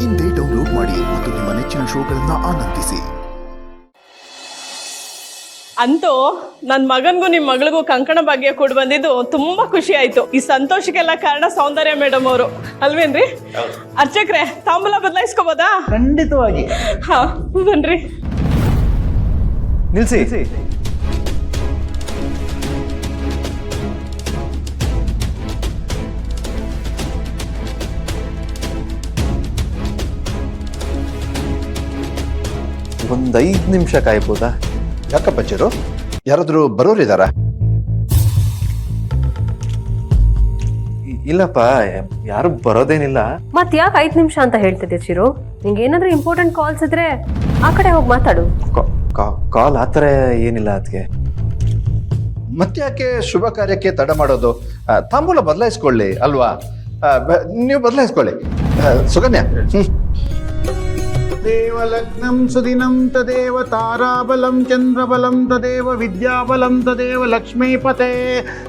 ಇಂದೇ ಡೌನ್ಲೋಡ್ ಮಾಡಿ ಮತ್ತು ನಿಮ್ಮ ನೆಚ್ಚಿನ ಶೋಗಳನ್ನ ಆನಂದಿಸಿ. ಅಂತೂ ನನ್ನ ಮಗನ್ಗೂ ನಿಮ್ಮ ಮಗಳಿಗೂ ಕಂಕಣ ಭಾಗ್ಯ ಕೊಡ್ ಬಂದಿದ್ದು ತುಂಬಾ ಖುಷಿ ಆಯ್ತು. ಈ ಸಂತೋಷಕ್ಕೆಲ್ಲ ಕಾರಣ ಸೌಂದರ್ಯ ಮೇಡಮ್ ಅವರು ಅಲ್ವೇನ್ರಿ? ಅರ್ಚಕ್ರೆ, ತಾಂಬೂಲ ಬದಲಾಯಿಸ್ಕೋಬೋದಾ? ಖಂಡಿತವಾಗಿ. ಹಾ ಬನ್ರಿ. ನಿಲ್ಸಿ. ಒಂದ್ 5 ನಿಮಿಷ ಕಾಯ್ಬೋದಾ? ಯಾಕಪ್ಪ ಚಿರು, ಯಾರಾದ್ರೂ ಬರೋರಿದಾರ? ಇಲ್ಲಪ್ಪ, ಯಾರು ಬರೋದೇನಿಲ್ಲ. ಮತ್ ಯಾಕೆ 5 ನಿಮಿಷ ಅಂತ ಹೇಳ್ತಿದ್ದೆ ಚಿರು? ನಿಂಗೆ ಏನಾದ್ರೂ ಇಂಪಾರ್ಟೆಂಟ್ ಕಾಲ್ಸ್ ಇದ್ರೆ ಆ ಕಡೆ ಹೋಗಿ ಮಾತಾಡು. ಕಾಲ್ ಆತರ ಏನಿಲ್ಲ ಅದಕ್ಕೆ. ಮತ್ತ್ಯಾಕೆ ಶುಭ ಕಾರ್ಯಕ್ಕೆ ತಡ ಮಾಡೋದು? ತಾಂಬೂಲ ಬದಲಾಯಿಸ್ಕೊಳ್ಳಿ ಅಲ್ವಾ? ನೀವು ಬದಲಾಯಿಸ್ಕೊಳ್ಳಿ. ಸುಕನ್ಯಾ. ದೇವಲಗ್ನಂ ಸುದಿನಂ ತದೇವ ತಾರಾಬಲಂ ಚಂದ್ರಬಲಂ ತದೇವ ವಿದ್ಯಾಬಲಂ ತದೇವ ಲಕ್ಷ್ಮೀಪತೆ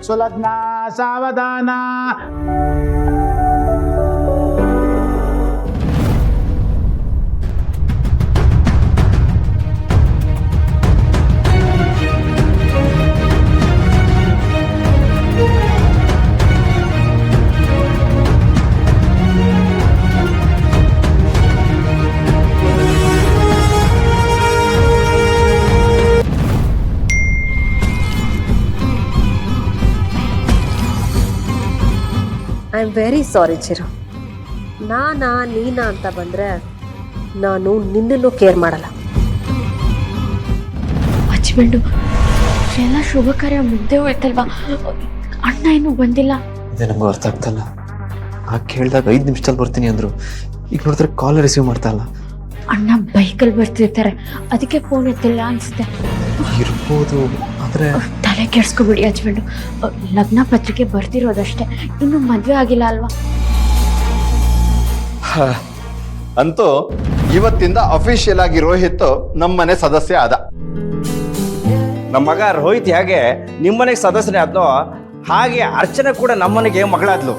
ಸುಲಗ್ನ ಸಾವಧಾನ. I am very sorry Chiru. ನೀನಾ ಅಂತ ಬಂದ್ರೆ ನಾನು ನಿನ್ನನ್ನು ಕೇರ್ ಮಾಡಲ್ಲ. ಹಚ್ಚಿಬಿಡು, ಎಲ್ಲ ಶುಭ ಕಾರ್ಯ ಮುಗ್ದೇ ಹೋಯ್ತಲ್ವಾ? ಅಣ್ಣ ಇನ್ನೂ ಬಂದಿಲ್ಲ. ಅದೇ ನಮ್ಗೆ ಅರ್ಥ ಆಗ್ತಲ್ಲ. ಆ ಕೇಳಿದಾಗ 5 ನಿಮಿಷದಲ್ಲಿ ಬರ್ತೀನಿ ಅಂದ್ರು, ಈಗ ನೋಡಿದ್ರೆ ಕಾಲ್ ರಿಸೀವ್ ಮಾಡ್ತಾ ಇಲ್ಲ. ಅಣ್ಣ ಬೈಕಲ್ಲಿ ಬರ್ತಿರ್ತಾರೆ, ಅದಕ್ಕೆ ಫೋನ್ ಎತ್ತಿಲ್ಲ ಅನ್ಸುತ್ತೆ. ಇರ್ಬೋದು, ಆದ್ರೆ ತಲೆ ಕೆಡ್ಸ್ಕೊಬಿಡಿ ಹಚ್ಬಿಡು. ಲಗ್ನ ಪತ್ರಿಕೆ ಬರ್ತಿರೋದಷ್ಟೇ, ಇನ್ನು ಮದ್ವೆ ಆಗಿಲ್ಲ ಅಲ್ವಾ? ಅಂತೂ ಇವತ್ತಿಂದ ಅಫಿಷಿಯಲ್ ಆಗಿ ರೋಹಿತ್ ನಮ್ಮನೆ ಸದಸ್ಯ ಆದ. ನಮ್ಮ ಮಗ ರೋಹಿತ್ ಹೇಗೆ ನಿಮ್ಮನೆಗೆ ಸದಸ್ಯನೇ ಆದ್ನೋ ಹಾಗೆ ಅರ್ಚನೆ ಕೂಡ ನಮ್ಮನೆಗೆ ಮಗಳಾದ್ಲು.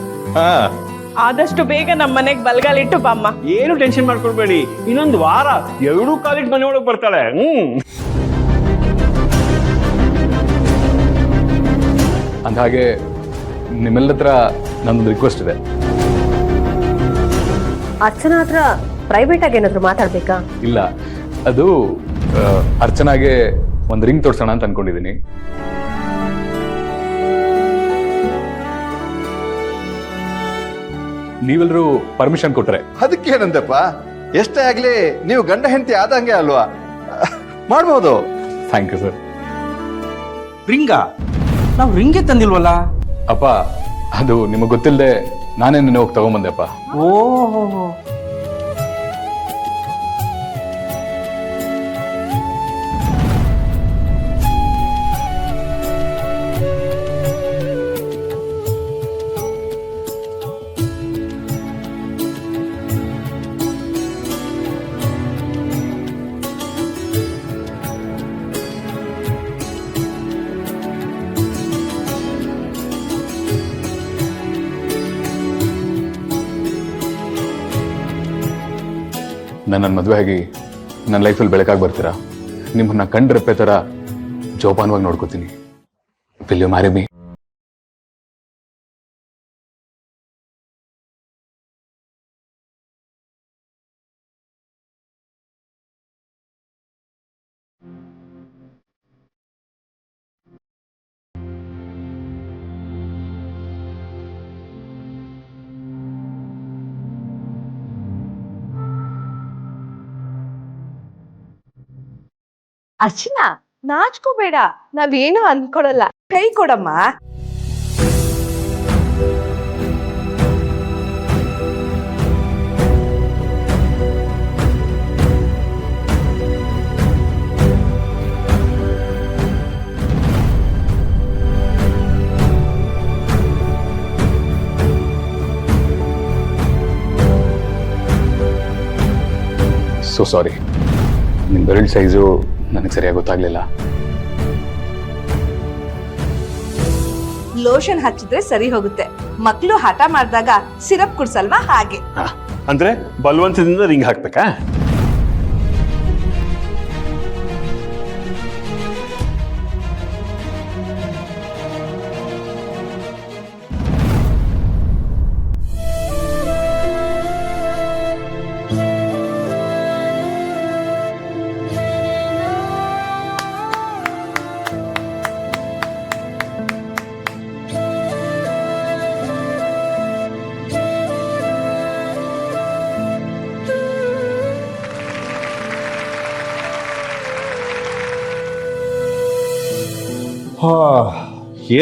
ಆದಷ್ಟು ಬೇಗ ನಮ್ಮ ಮನೆಗೆ ಬಲ್ಗಾಲಿಟ್ಟು ಬಾಮ್ಮ. ಏನು ಟೆನ್ಷನ್ ಮಾಡ್ಕೊಳ್ಬೇಡಿ, ಇನ್ನೊಂದು ವಾರ 2 ಕಾಲಿಗೆ ಮನೆ ಒಳಗೆ ಬರ್ತಾಳೆ. ಅಂದಹಾಗೆ ನಿಮ್ಮೆಲ್ಲ ಹತ್ರ ನನ್ನೊಂದು ರಿಕ್ವೆಸ್ಟ್ ಇದೆ. ಅರ್ಚನಾ ಹತ್ರ ಪ್ರೈವೇಟ್ ಆಗಿ ಏನಾದ್ರು ಮಾತಾಡ್ಬೇಕಾ? ಇಲ್ಲ, ಅದು ಅರ್ಚನಾಗೆ ಒಂದು ರಿಂಗ್ ತೋರ್ಸೋಣ ಅಂತ ಅನ್ಕೊಂಡಿದ್ದೀನಿ. ನೀವೆಲ್ಲರೂ ಪರ್ಮಿಷನ್ ಕೊಟ್ರೆ. ಅದಕ್ಕೇನಂದಪ್ಪ, ಎಷ್ಟೇ ಆಗ್ಲಿ ನೀವು ಗಂಡ ಹೆಂಡತಿ ಆದಂಗೆ ಅಲ್ವಾ, ಮಾಡ್ಬೋದು. Thank you sir. ರಿಂಗ? ನಾವು ರಿಂಗೇ ತಂದಿಲ್ವಲ್ಲ ಅಪ್ಪ, ಅದು ನಿಮಗೆ ಗೊತ್ತಿಲ್ಲದೆ ನಾನೇ ನಿನ್ನೆ ಹೋಗಿ ತಗೊಂಬಂದೆಪ್ಪ. ಓಹೋ, ನನ್ನ ಮದುವೆ ಆಗಿ ನನ್ನ ಲೈಫಲ್ಲಿ ಬೆಳಕಾಗಿ ಬರ್ತೀರಾ? ನಿಮ್ಮನ್ನ ಕಂಡ್ರೆಪ್ಪೆ ಥರ ಜೋಪಾನವಾಗಿ ನೋಡ್ಕೋತೀನಿ. Will you marry me? Archana, ನಾಚ್ಕೋಬೇಡ, ನಾವೇನು ಅನ್ಕೊಳಲ್ಲ. ಕೈ ಕೊಡಮ್ಮ. ಸೊ ಸಾರಿ, ನಿಮ್ಮ ಬೆರಳು ಸೈಜು ನನಗೆ ಸರಿಯಾಗಿ ಗೊತ್ತಾಗ್ಲಿಲ್ಲ. ಲೋಷನ್ ಹಚ್ಚಿದ್ರೆ ಸರಿ ಹೋಗುತ್ತೆ. ಮಕ್ಳು ಹಠ ಮಾಡಿದಾಗ ಸಿರಪ್ ಕುಡ್ಸಲ್ವಾ, ಹಾಗೆ. ಅಂದ್ರೆ ಬಲವಂತದಿಂದ ರಿಂಗ್ ಹಾಕ್ಬೇಕಾ?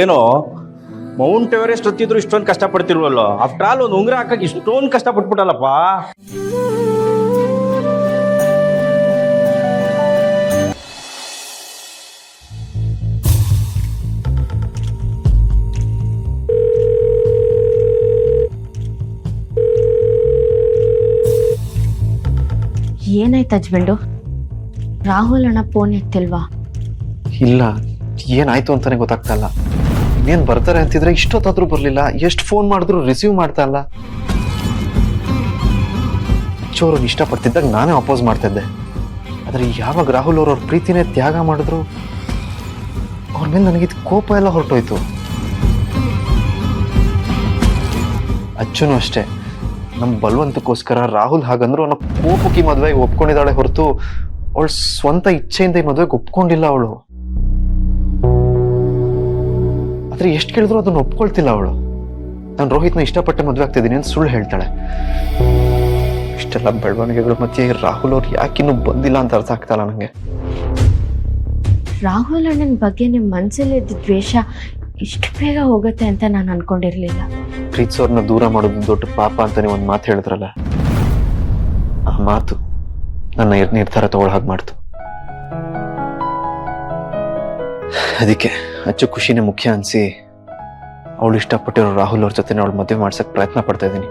ಏನೋ ಮೌಂಟ್ ಎವರೆಸ್ಟ್ ಹತ್ತಿದ್ರು ಇಷ್ಟೊಂದು ಕಷ್ಟಪಡ್ತಿಲ್ವಲ್ಲೋ. ಆಫ್ಟರ್ ಆಲ್ ಒಂದು ಉಂಗುರ ಹಾಕಕ್ಕೆ ಇಷ್ಟೊಂದು ಕಷ್ಟಪಟ್ಬಿಟ್ಟಲ್ಲಪ್ಪ. ಏನಾಯ್ತು ಹಸ್ಬೆಂಡು? ರಾಹುಲ್ ಅಣ್ಣ ಫೋನ್ ಎತ್ತಿಲ್ವಾ? ಇಲ್ಲ, ಏನಾಯ್ತು ಅಂತಾನೆ ಗೊತ್ತಾಗ್ತಾ ಇಲ್ಲ. ಇನ್ನೇನು ಬರ್ತಾರೆ ಅಂತಿದ್ರೆ ಇಷ್ಟೊತ್ತಾದ್ರೂ ಬರಲಿಲ್ಲ. ಎಷ್ಟು ಫೋನ್ ಮಾಡಿದ್ರು ರಿಸೀವ್ ಮಾಡ್ತಾ ಇಲ್ಲ. ಅವ್ರನ್ನ ಇಷ್ಟಪಡ್ತಿದ್ದಾಗ ನಾನೇ ಅಪೋಸ್ ಮಾಡ್ತಾ ಇದ್ದೆ. ಆದರೆ ಯಾವಾಗ ರಾಹುಲ್ ಅವ್ರ ಪ್ರೀತಿನೇ ತ್ಯಾಗ ಮಾಡಿದ್ರು ಅವ್ರ ಮೇಲೆ ನನಗಿದ್ ಕೋಪ ಎಲ್ಲ ಹೊರಟೋಯ್ತು. ಅಚ್ಚುನು ಅಷ್ಟೇ, ನಮ್ಮ ಬಲವಂತಕ್ಕೋಸ್ಕರ ರಾಹುಲ್ ಹಾಗಂದ್ರು ಅನ್ನೋ ಕೋಪಕ್ಕೆ ಮದುವೆಗೆ ಒಪ್ಕೊಂಡಿದ್ದಾಳೆ ಹೊರತು ಅವಳು ಸ್ವಂತ ಇಚ್ಛೆಯಿಂದ ಈ ಮದುವೆಗೆ ಒಪ್ಕೊಂಡಿಲ್ಲ ಅವಳು. ಆದ್ರೆ ಎಷ್ಟು ಕೇಳಿದ್ರು ಅದನ್ನ ಒಪ್ಕೊಳ್ತಿಲ್ಲ ಅವಳು. ನಾನು ರೋಹಿತ್ನ ಇಷ್ಟಪಟ್ಟು ಮದುವೆ ಆಗ್ತಿದ್ದೀನಿ ಅಂತ ಸುಳ್ಳು ಹೇಳ್ತಾಳೆ. ಇಷ್ಟೆಲ್ಲ ಬೆಳವಣಿಗೆಗಳ ಮಧ್ಯೆ ರಾಹುಲ್ ಅವ್ರು ಯಾಕಿನ್ನೂ ಬಂದಿಲ್ಲ ಅಂತ ಅರ್ಥ ಆಗ್ತಲ್ಲ ನನಗೆ. ರಾಹುಲ್ ಅಣ್ಣನ ಬಗ್ಗೆ ನಿಮ್ಮ ಮನಸ್ಸಲ್ಲಿ ಇದ್ದ ದ್ವೇಷ ಇಷ್ಟು ಬೇಗ ಹೋಗುತ್ತೆ ಅಂತ ನಾನು ಅನ್ಕೊಂಡಿರ್ಲಿಲ್ಲ. ಪ್ರೀತಿಸೋರ್ನ ದೂರ ಮಾಡೋದು ದೊಡ್ಡ ಪಾಪ ಅಂತ ನೀವು ಒಂದು ಮಾತು ಹೇಳಿದ್ರಲ್ಲ, ಆ ಮಾತು ನನ್ನ ನಿರ್ಧಾರ ತಗೊಳ್ಳೋ ಹಾಗೆ ಮಾಡ್ತು. ಅದಕ್ಕೆ ಅಚ್ಚು ಖುಷಿನೇ ಮುಖ್ಯ ಅನ್ಸಿ ಅವಳು ಇಷ್ಟಪಟ್ಟಿರೋ ರಾಹುಲ್ ಅವ್ರ ಜೊತೆ ಅವಳು ಮದುವೆ ಮಾಡ್ಸಕ್ ಪ್ರಯತ್ನ ಪಡ್ತಾ ಇದ್ದೀನಿ.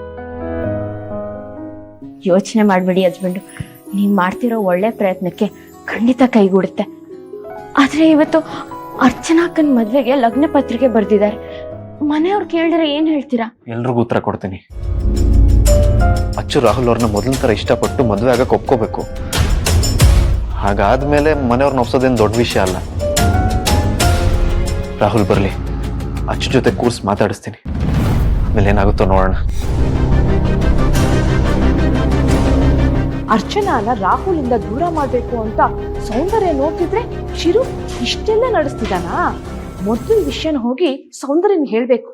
ಯೋಚನೆ ಮಾಡಬೇಡಿ ಹಸ್ಬೆಂಡು, ನೀವು ಮಾಡ್ತಿರೋ ಒಳ್ಳೆ ಪ್ರಯತ್ನಕ್ಕೆ ಖಂಡಿತ ಕೈಗೂಡುತ್ತೆ. ಆದರೆ ಇವತ್ತು ಅರ್ಚನಾಕನ್ ಮದುವೆಗೆ ಲಗ್ನ ಪತ್ರಿಕೆ ಬರ್ದಿದ್ದಾರೆ. ಮನೆಯವ್ರು ಕೇಳಿದ್ರೆ ಏನು ಹೇಳ್ತೀರಾ? ಎಲ್ರಿಗೂ ಉತ್ತರ ಕೊಡ್ತೀನಿ. ಅಚ್ಚು ರಾಹುಲ್ ಅವ್ರನ್ನ ಮೊದಲ ಥರ ಇಷ್ಟಪಟ್ಟು ಮದುವೆ ಆಗಕ್ಕೆ ಒಪ್ಕೋಬೇಕು. ಹಾಗಾದ್ಮೇಲೆ ಮನೆಯವ್ರನ್ನ ಒಪ್ಸೋದೇನು ದೊಡ್ಡ ವಿಷಯ ಅಲ್ಲ. ರಾಹುಲ್ ಬರಲಿ, ಅಚ್ಚು ಜೊತೆ ಕೂರ್ಸ್ ಮಾತಾಡಿಸ್ತೀನಿ. ಆಮೇಲೆ ಏನಾಗುತ್ತೋ ನೋಡೋಣ. ಅರ್ಚನಾನ ರಾಹುಲಿಂದ ದೂರ ಮಾಡಬೇಕು ಅಂತ ಸೌಂದರ್ಯ ನೋಡ್ತಿದ್ರೆ ಶಿರು ಇಷ್ಟೆಲ್ಲ ನಡೆಸ್ತಿದ್ದಾನಾ? ಮೊದಲು ವಿಷಯನ ಹೋಗಿ ಸೌಂದರ್ಯನ ಹೇಳ್ಬೇಕು.